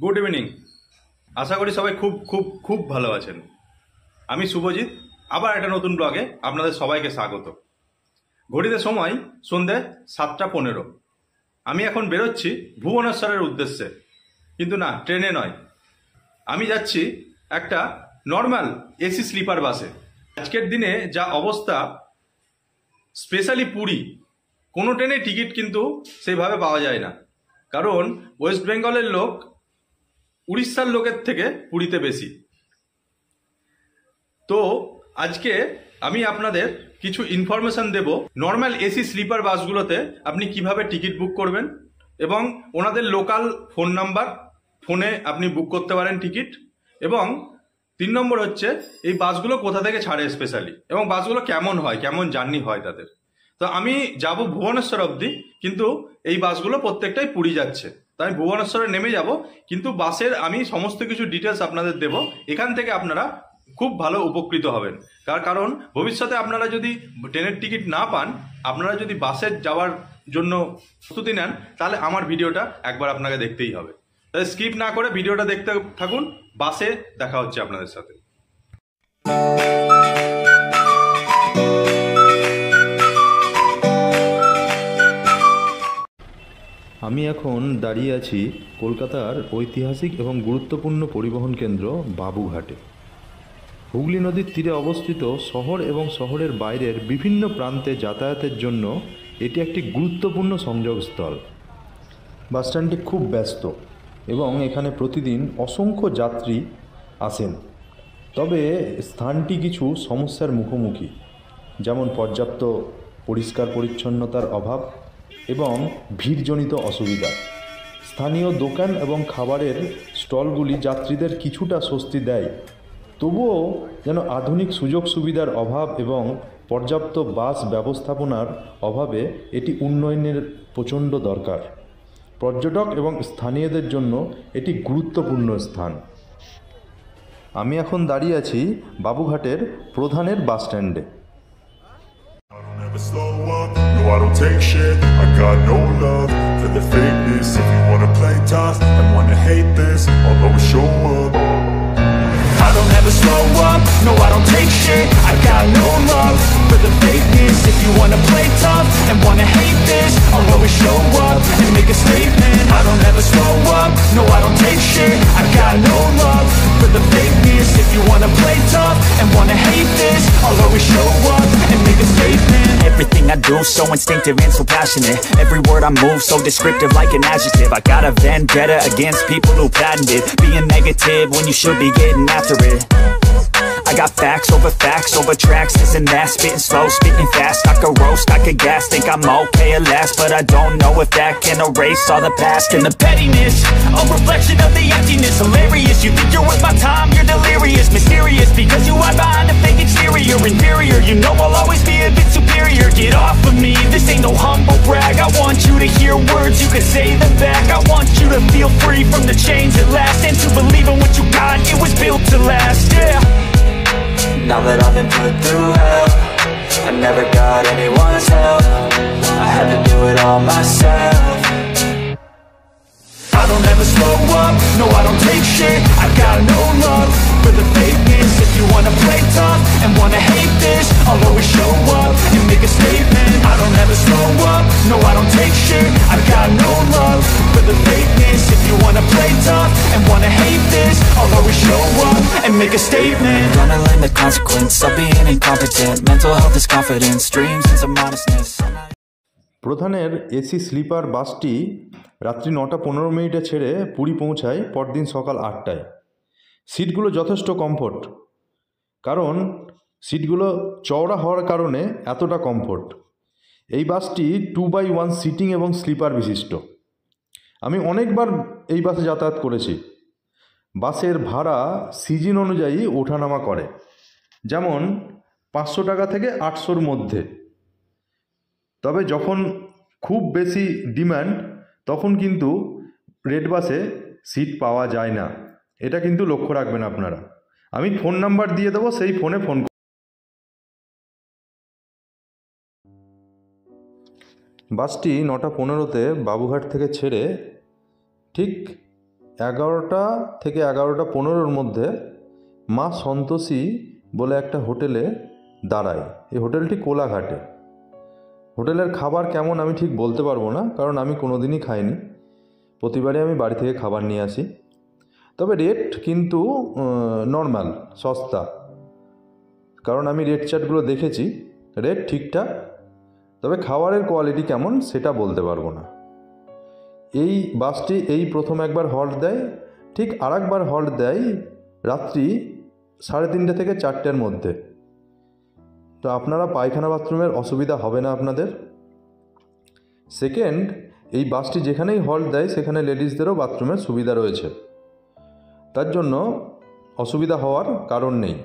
Good evening. আশা করি সবাই খুব খুব খুব ভালো আছেন। আমি শুভজিৎ, আবার একটা নতুন ব্লগে আপনাদের সবাইকে স্বাগত। ঘড়িতে সময় সন্ধ্যে 7:15। আমি এখন বেরোচ্ছি ভুবনেশ্বরের উদ্দেশ্যে, কিন্তু না, ট্রেনে নয়। আমি যাচ্ছি একটা নর্মাল এসি স্লিপার বাসে। আজকের দিনে যা অবস্থা, স্পেশালি পুরী, কোনো ট্রেনে টিকিট কিন্তু সেইভাবে পাওয়া যায় না, কারণ ওয়েস্ট বেঙ্গলের লোক উড়িষ্যার লোকের থেকে পুরীতে বেশি। তো আজকে আমি আপনাদের কিছু ইনফরমেশন দেব নর্মাল এসি স্লিপার বাসগুলোতে আপনি কিভাবে টিকিট বুক করবেন, এবং ওনাদের লোকাল ফোন নাম্বার, ফোনে আপনি বুক করতে পারেন টিকিট। এবং 3 নম্বর হচ্ছে এই বাসগুলো কোথা থেকে ছাড়ে স্পেশালি, এবং বাসগুলো কেমন হয়, কেমন জার্নি হয় তাদের। তো আমি যাব ভুবনেশ্বর অবধি, কিন্তু এই বাসগুলো প্রত্যেকটাই পুরী যাচ্ছে, তাই আমি ভুবনেশ্বরে নেমে যাব। কিন্তু বাসের আমি সমস্ত কিছু ডিটেলস আপনাদের দেব, এখান থেকে আপনারা খুব ভালো উপকৃত হবেন। তার কারণ ভবিষ্যতে আপনারা যদি ট্রেনের টিকিট না পান, আপনারা যদি বাসে যাওয়ার জন্য প্রস্তুতি নেন, তাহলে আমার ভিডিওটা একবার আপনাকে দেখতেই হবে। তাই স্কিপ না করে ভিডিওটা দেখতে থাকুন। বাসে দেখা হচ্ছে আপনাদের সাথে। আমি এখন দাঁড়িয়ে আছি কলকাতার ঐতিহাসিক এবং গুরুত্বপূর্ণ পরিবহন কেন্দ্র বাবুঘাটে। হুগলি নদীর তীরে অবস্থিত শহর এবং শহরের বাইরের বিভিন্ন প্রান্তে যাতায়াতের জন্য এটি একটি গুরুত্বপূর্ণ সংযোগস্থল। বাসস্ট্যান্ডটি খুব ব্যস্ত এবং এখানে প্রতিদিন অসংখ্য যাত্রী আসেন। তবে স্থানটি কিছু সমস্যার মুখোমুখি, যেমন পর্যাপ্ত পরিষ্কার পরিচ্ছন্নতার অভাব এবং ভিড়জনিত অসুবিধা। স্থানীয় দোকান এবং খাবারের স্টলগুলি যাত্রীদের কিছুটা স্বস্তি দেয়, তবুও যেন আধুনিক সুযোগ সুবিধার অভাব এবং পর্যাপ্ত বাস ব্যবস্থাপনার অভাবে এটি উন্নয়নের প্রচণ্ড দরকার। পর্যটক এবং স্থানীয়দের জন্য এটি গুরুত্বপূর্ণ স্থান। আমি এখন দাঁড়িয়ে আছি বাবুঘাটের প্রধানের বাস স্ট্যান্ডে। Never slow up, no I don't take shit. I got no love for the fakeness. If you wanna play tough and wanna hate this, I'll always show up. I don't ever slow up, no I don't take shit. I got no love for the fakeness. If you wanna play tough and wanna hate this, I'll always show up and make a statement. I don't ever slow up, no I don't take shit. I got no love for the fakeness. If you wanna play tough and wanna hate this, I'll always show up and make a statement. Everything I do so instinctive and so passionate. Every word I move so descriptive like an adjective. I got a vendetta against people who patented being negative when you should be getting after it. I got facts over tracks, isn't that spitting slow, spitting fast. I could roast, I could gas, think I'm okay at last, but I don't know if that can erase all the past. And the pettiness, a reflection of the emptiness. Hilarious, you think you're worth my time, you're delirious. Mysterious, because you hide behind a fake exterior. Inferior, you know I'll always be a bit superior. Get off of me, this ain't no humble brag. I want you to hear words, you can say them back. I want you to feel free from the chains at last, and to believe in what you got, it was built to last, yeah. Now that I've been put through hell, I never got anyone's help. I had to do it all myself. I don't ever slow up, no I don't take shit. I got no love for the fakeness. If you wanna play tough and wanna hate this, I'll always show up and make a statement. I don't ever slow up, no I don't take shit. I got no love for the fakeness. If you wanna play tough and wanna hate this, I'll always show up and make a statement. Gonna learn the consequence of being incompetent. Mental health is confidence, dreams and some modestness. প্রধানের AC sleeper বাসটি রাত্রি 9:15 ছেড়ে পুরী পৌঁছায় পরদিন সকাল 8টায়। সিটগুলো যথেষ্ট comfort, কারণ সিটগুলো চওড়া হওয়ার কারণে এতটা কমফোর্ট। এই বাসটি 2x1 সিটিং এবং স্লিপার বিশিষ্ট। আমি অনেকবার এই বাসে যাতায়াত করেছি। বাসের ভাড়া সিজন অনুযায়ী ওঠানামা করে, যেমন 500 টাকা থেকে 800-র মধ্যে। তবে যখন খুব বেশি ডিম্যান্ড, তখন কিন্তু রেড বাসে সিট পাওয়া যায় না, এটা কিন্তু লক্ষ্য রাখবেন আপনারা। আমি ফোন নাম্বার দিয়ে দেবো, সেই ফোনে ফোন। বাসটি 9:15-তে বাবুঘাট থেকে ছেড়ে ঠিক 11টা থেকে 11:15 মধ্যে মা সন্তোষী বলে একটা হোটেলে দাঁড়াই। এই হোটেলটি কোলাঘাটে। হোটেলের খাবার কেমন আমি ঠিক বলতে পারবো না, কারণ আমি কোনো দিনই খাইনি। প্রতিবারই আমি বাড়ি থেকে খাবার নিয়ে আসি। তবে রেট কিন্তু নর্মাল, সস্তা, কারণ আমি রেট চার্টগুলো দেখেছি, রেট ঠিকঠাক। তবে খাবারের কোয়ালিটি কেমন সেটা বলতে পারবো না। এই বাসটি এই প্রথম একবার হল্ট দেয়, ঠিক আর একবার হল্ট দেয় রাত্রি 3:30 থেকে 4টের মধ্যে। তো আপনারা পায়খানা বাথরুমের অসুবিধা হবে না আপনাদের। সেকেন্ড, এই বাসটি যেখানেই হল্ট দেয় সেখানে লেডিসদেরও বাথরুমের সুবিধা রয়েছে, তার জন্য অসুবিধা হওয়ার কারণ নেই।